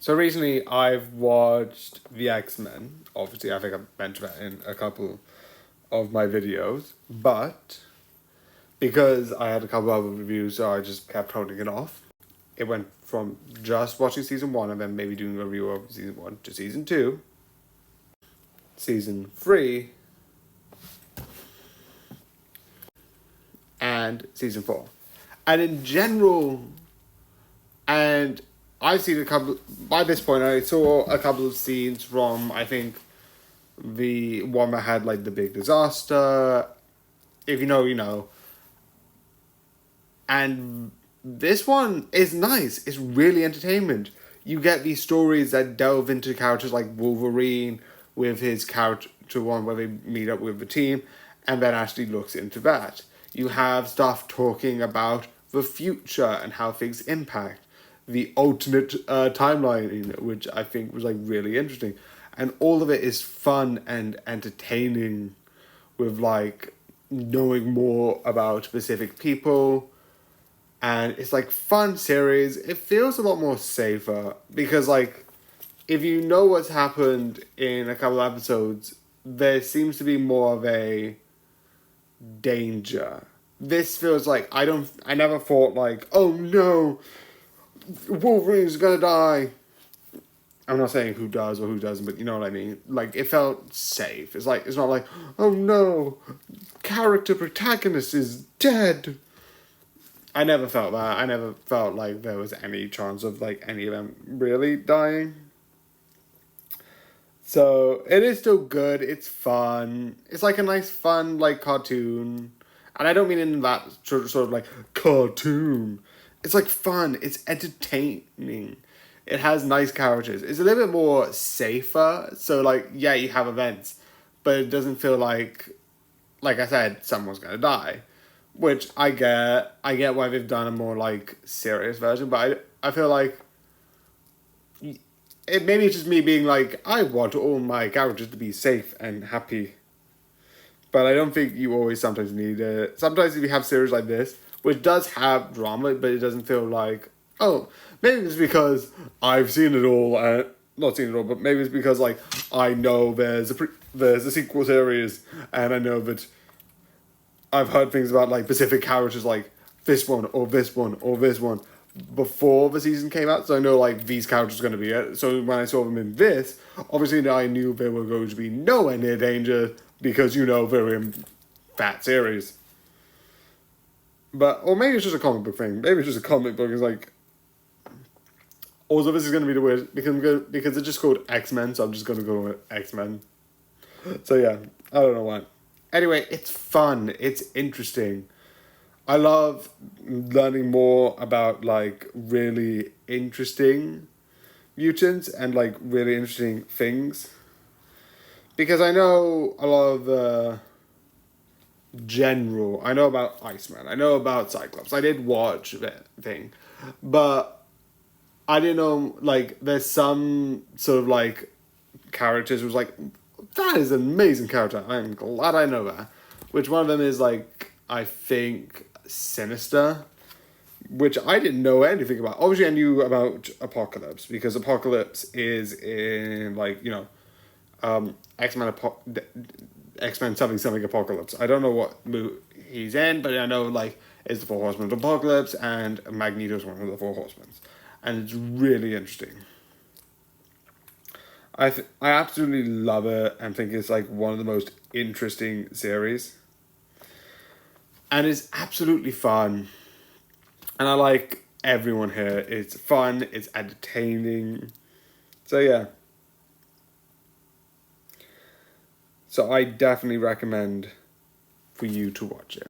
So recently I've watched The X-Men. Obviously, I think I've mentioned that in a couple of my videos. But because I had a couple of other reviews, so I just kept holding it off. It went from just watching season 1 and then maybe doing a review of season 1 to season 2, season 3, and season 4. And in general, and I've seen a couple, by this point I saw a couple of scenes from, I think, the one that had like the big disaster. If you know, you know. And this one is nice. It's really entertainment. You get these stories that delve into characters like Wolverine with his character one where they meet up with the team and then actually looks into that. You have stuff talking about the future and how things impact the alternate timeline, which I think was like really interesting. And all of it is fun and entertaining with like knowing more about specific people. And it's like fun series. It feels a lot more safer because like if you know what's happened in a couple of episodes, there seems to be more of a danger. This feels like I never thought like, oh no, Wolverine's gonna die. I'm not saying who does or who doesn't, but you know what I mean. Like it felt safe. It's like it's not like, oh no, character protagonist is dead. I never felt that. I never felt like there was any chance of like any of them really dying. So it is still good. It's fun. It's like a nice fun like cartoon. And I don't mean in that sort of like cartoon. It's like fun. It's entertaining. It has nice characters. It's a little bit more safer. So like yeah, you have events, but it doesn't feel like I said, someone's gonna die. Which I get. I get why they've done a more like serious version, but I feel like it maybe it's just me being like, I want all my characters to be safe and happy. But I don't think you always sometimes need it. Sometimes if you have series like this, which does have drama, but it doesn't feel like, oh, maybe it's because I've seen it all, and not seen it all, but maybe it's because like I know there's a sequel series, and I know that I've heard things about like specific characters like this one or this one or this one before the season came out, so I know like these characters are going to be it. So when I saw them in this, obviously I knew they were going to be nowhere near danger because you know they're in that series. But or maybe it's just a comic book thing. Maybe it's just a comic book. It's like also this is going to be the weird because it's just called X-Men, so I'm just going to go with X-Men. So yeah, I don't know why. Anyway, it's fun. It's interesting. I love learning more about like really interesting mutants and like really interesting things. Because I know a lot of the general. I know about Iceman. I know about Cyclops. I did watch that thing. But I didn't know like there's some sort of like characters who was like, that is an amazing character. I'm glad I know that. Which one of them is like, I think, Sinister, which I didn't know anything about. Obviously, I knew about Apocalypse because Apocalypse is in like X-Men X-Men something Apocalypse. I don't know what movie he's in, but I know like it's the Four Horsemen of Apocalypse and Magneto's one of the Four Horsemen, and it's really interesting. I absolutely love it and think it's like one of the most interesting series. And it's absolutely fun. And I like everyone here. It's fun, it's entertaining. So yeah. So I definitely recommend for you to watch it.